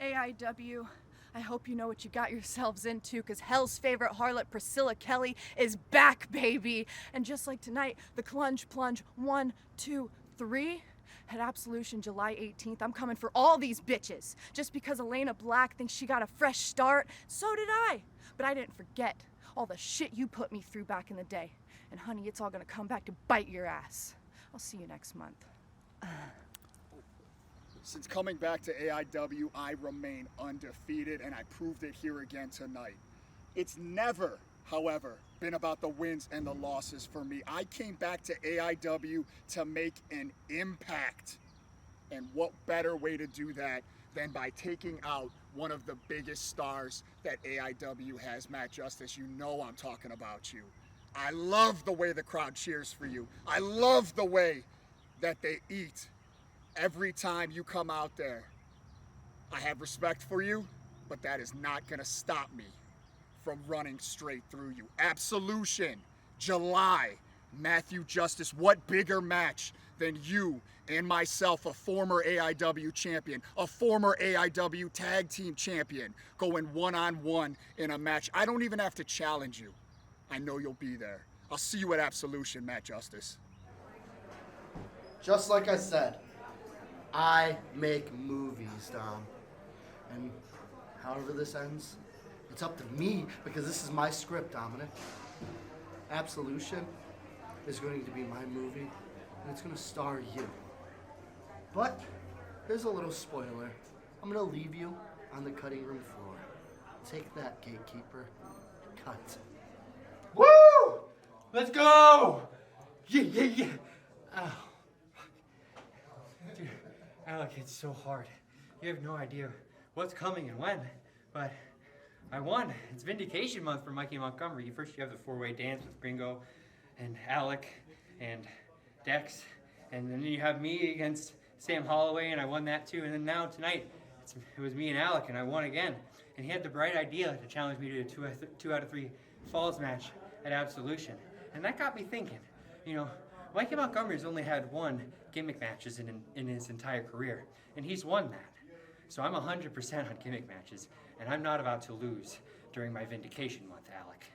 AIW, I hope you know what you got yourselves into, because Hell's favorite harlot, Priscilla Kelly, is back, baby. And just like tonight, the Clunge Plunge 1, 2, 3 at Absolution July 18th. I'm coming for all these bitches. Just because Elena Black thinks she got a fresh start, so did I. But I didn't forget all the shit you put me through back in the day. And honey, it's all gonna come back to bite your ass. I'll see you next month. Since coming back to AIW, I remain undefeated, and I proved it here again tonight. It's never, however, been about the wins and the losses for me. I came back to AIW to make an impact. And what better way to do that than by taking out one of the biggest stars that AIW has, Matt Justice. You know I'm talking about you. I love the way the crowd cheers for you. I love the way that they eat every time you come out there. I have respect for you, but that is not gonna stop me from running straight through you. Absolution, July, Matthew Justice. What bigger match than you and myself, a former AIW champion, a former AIW tag team champion, going one-on-one in a match. I don't even have to challenge you. I know you'll be there. I'll see you at Absolution, Matt Justice. Just like I said, I make movies, Dom. And however this ends, it's up to me, because this is my script, Dominic. Absolution is going to be my movie, and it's going to star you. But here's a little spoiler. I'm going to leave you on the cutting room floor. Take that, gatekeeper. Cut. Woo! Let's go! Yeah. Oh. Dude, Alec, it's so hard. You have no idea what's coming and when, but I won. It's Vindication Month for Mikey Montgomery. First you have the four-way dance with Gringo and Alec and Dex, and then you have me against Sam Holloway, and I won that too. And then now tonight, it was me and Alec, and I won again. And he had the bright idea to challenge me to a two out of three falls match at Absolution. And that got me thinking, you know, Mikey Montgomery's only had one gimmick matches in his entire career, and he's won that. So I'm 100% on gimmick matches, and I'm not about to lose during my Vindication Month, Alec.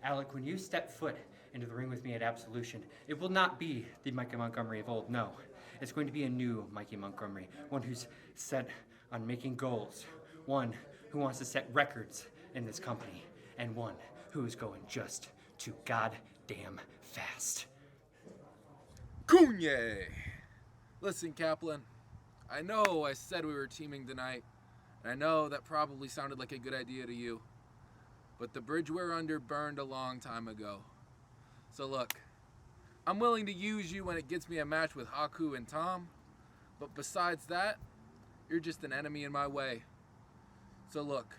Alec, when you step foot into the ring with me at Absolution, it will not be the Mikey Montgomery of old, no. It's going to be a new Mikey Montgomery, one who's set on making goals, one who wants to set records in this company, and one who is going just too goddamn fast. Cunye! Listen, Kaplan, I know I said we were teaming tonight, and I know that probably sounded like a good idea to you, but the bridge we're under burned a long time ago. So look, I'm willing to use you when it gets me a match with Haku and Tom, but besides that, you're just an enemy in my way. So look,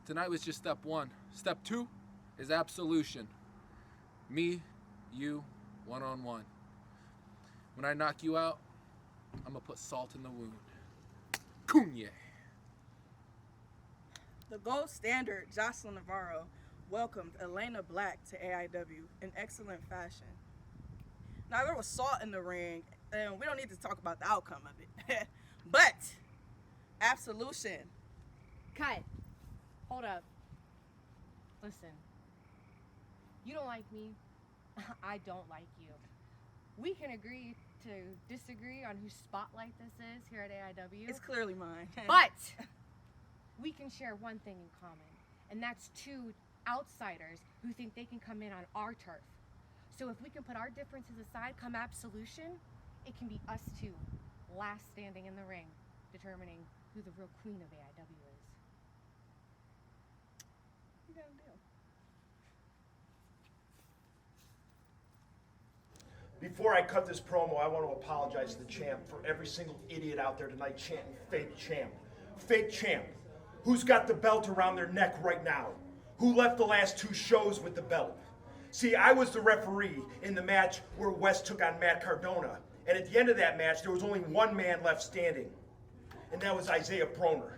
tonight was just step one. Step two is Absolution. Me, you, one-on-one. When I knock you out, I'm gonna put salt in the wound. Cunye. The gold standard, Jocelyn Navarro, welcomed Elena Black to AIW in excellent fashion. Now, there was salt in the ring, and we don't need to talk about the outcome of it. But, Absolution. Cut. Hold up. Listen. You don't like me. I don't like you. We can agree to disagree on whose spotlight this is here at AIW. It's clearly mine. But we can share one thing in common, and that's two outsiders who think they can come in on our turf. So if we can put our differences aside, come Absolution, it can be us two, last standing in the ring, determining who the real queen of AIW is. You gotta do. Before I cut this promo, I want to apologize to the champ for every single idiot out there tonight chanting fake champ. Fake champ. Who's got the belt around their neck right now? Who left the last two shows with the belt? See, I was the referee in the match where West took on Matt Cardona. And at the end of that match, there was only one man left standing. And that was Isaiah Broner,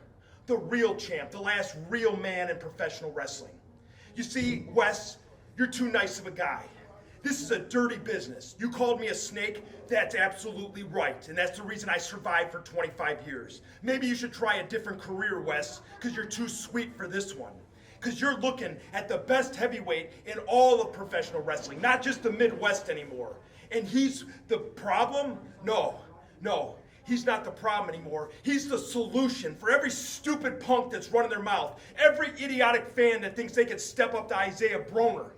the real champ, the last real man in professional wrestling. You see, Wes, you're too nice of a guy. This is a dirty business. You called me a snake? That's absolutely right. And that's the reason I survived for 25 years. Maybe you should try a different career, Wes, because you're too sweet for this one. Because you're looking at the best heavyweight in all of professional wrestling, not just the Midwest anymore. And he's the problem? No. He's not the problem anymore. He's the solution for every stupid punk that's running their mouth. Every idiotic fan that thinks they could step up to Isaiah Broner.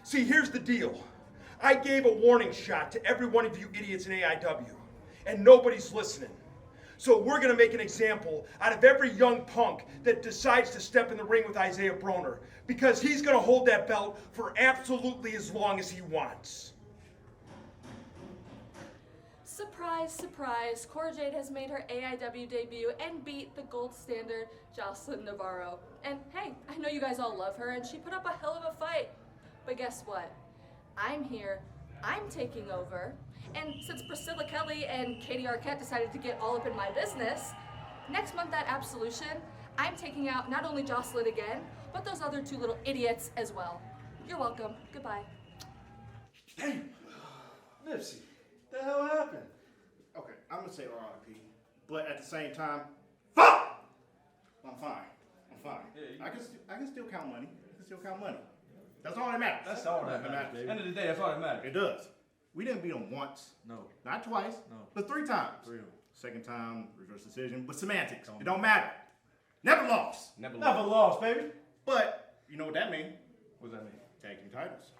See, here's the deal. I gave a warning shot to every one of you idiots in AIW, and nobody's listening. So we're gonna make an example out of every young punk that decides to step in the ring with Isaiah Broner, because he's gonna hold that belt for absolutely as long as he wants. Surprise, surprise, Corade has made her AIW debut and beat the gold standard Jocelyn Navarro. And hey, I know you guys all love her and she put up a hell of a fight. But guess what? I'm here, I'm taking over, and since Priscilla Kelly and Katie Arquette decided to get all up in my business, next month at Absolution, I'm taking out not only Jocelyn again, but those other two little idiots as well. You're welcome. Goodbye. Damn. Nipsey, what the hell happened? Okay, I'm gonna say RIP, but at the same time, fuck! I'm fine. Yeah, I can still count money. That's all that matters. That's all that matters, baby. End of the day, that's all that matters. It does. We didn't beat them once. No. Not twice. No. But 3 times. 3 of them. Second time, reverse decision, but semantics. It don't matter. Never lost. Never lost, baby. But you know what that means? What does that mean? Tag team titles.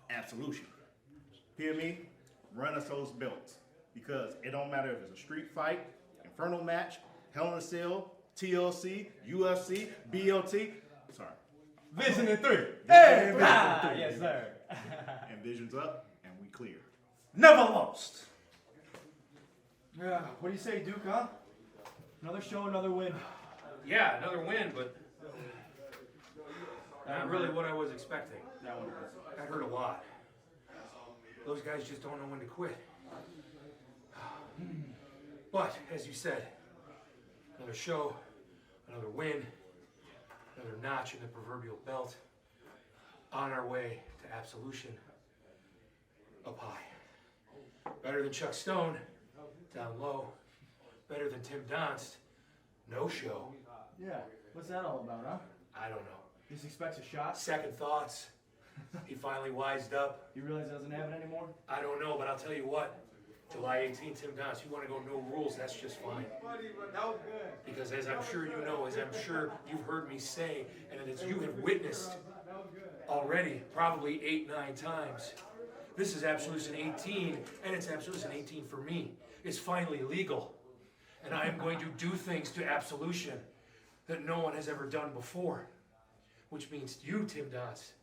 Absolution. Hear me? Run us those belts. Because it don't matter if it's a street fight, inferno match, Hell in a Cell, TLC, UFC, BLT. Sorry. Vision in 3. Hey, yes, sir. And vision's up, and we clear. Never lost. Yeah, what do you say, Duke, huh? Another show, another win. Yeah, another win, but not really what I was expecting. I heard a lot. Those guys just don't know when to quit. But, as you said, another show, another win, another notch in the proverbial belt, on our way to absolution, up high. Better than Chuck Stone, down low. Better than Tim Donst, no show. Yeah, what's that all about, huh? I don't know. He just expects a shot? Second thoughts. He finally wised up. You realize he doesn't have it anymore? I don't know, but I'll tell you what. July 18th, Tim Donst, you want to go no rules, that's just fine. Because as I'm sure you know, as I'm sure you've heard me say, and as you have witnessed already, probably 8, 9 times, this is Absolution 18, and it's Absolution 18 for me. It's finally legal. And I am going to do things to Absolution that no one has ever done before. Which means you, Tim Donst,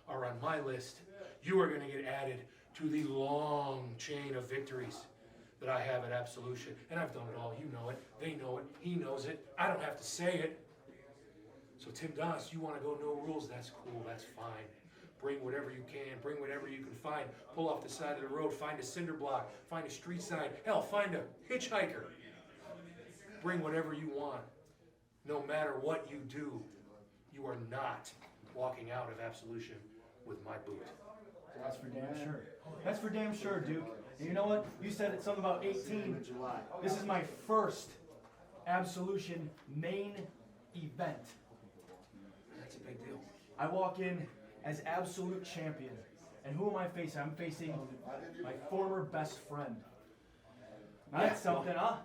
are on my list. You are going to get added to the long chain of victories that I have at Absolution. And I've done it all. You know it. They know it. He knows it. I don't have to say it. So Tim Donst, you want to go no rules? That's cool. That's fine. Bring whatever you can. Bring whatever you can find. Pull off the side of the road. Find a cinder block. Find a street sign. Hell, find a hitchhiker. Bring whatever you want. No matter what you do, you are not walking out of Absolution with my boot. That's for damn sure. That's for damn sure, Duke. And you know what? You said it's something about 18. This is my first Absolution main event. That's a big deal. I walk in as absolute champion. And who am I facing? I'm facing my former best friend. That's something, huh?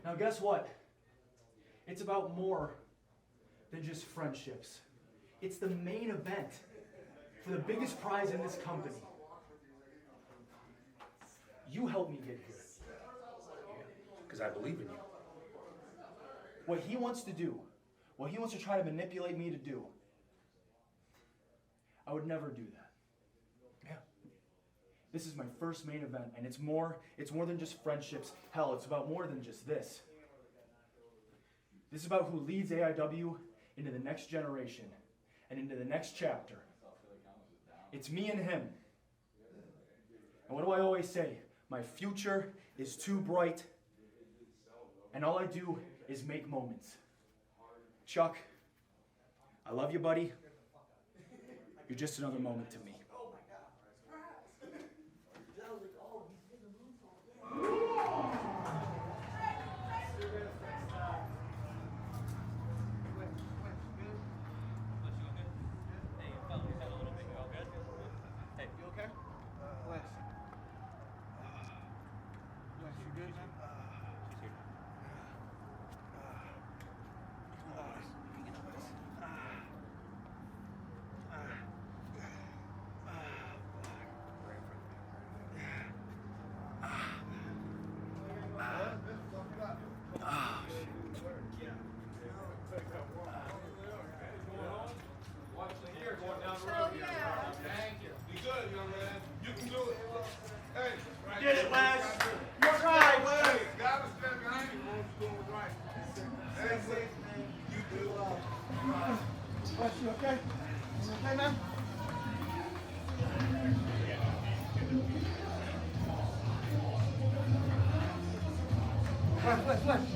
Now guess what? It's about more than just friendships. It's the main event for the biggest prize in this company. You helped me get here. Because I believe in you. What he wants to do, what he wants to try to manipulate me to do, I would never do that. Yeah. This is my first main event, and it's more than just friendships. Hell, it's about more than just this. This is about who leads AIW into the next generation and into the next chapter. It's me and him. And what do I always say? My future is too bright, and all I do is make moments. Chuck, I love you, buddy. You're just another moment to me. Bless you, okay? You okay, man? Come on.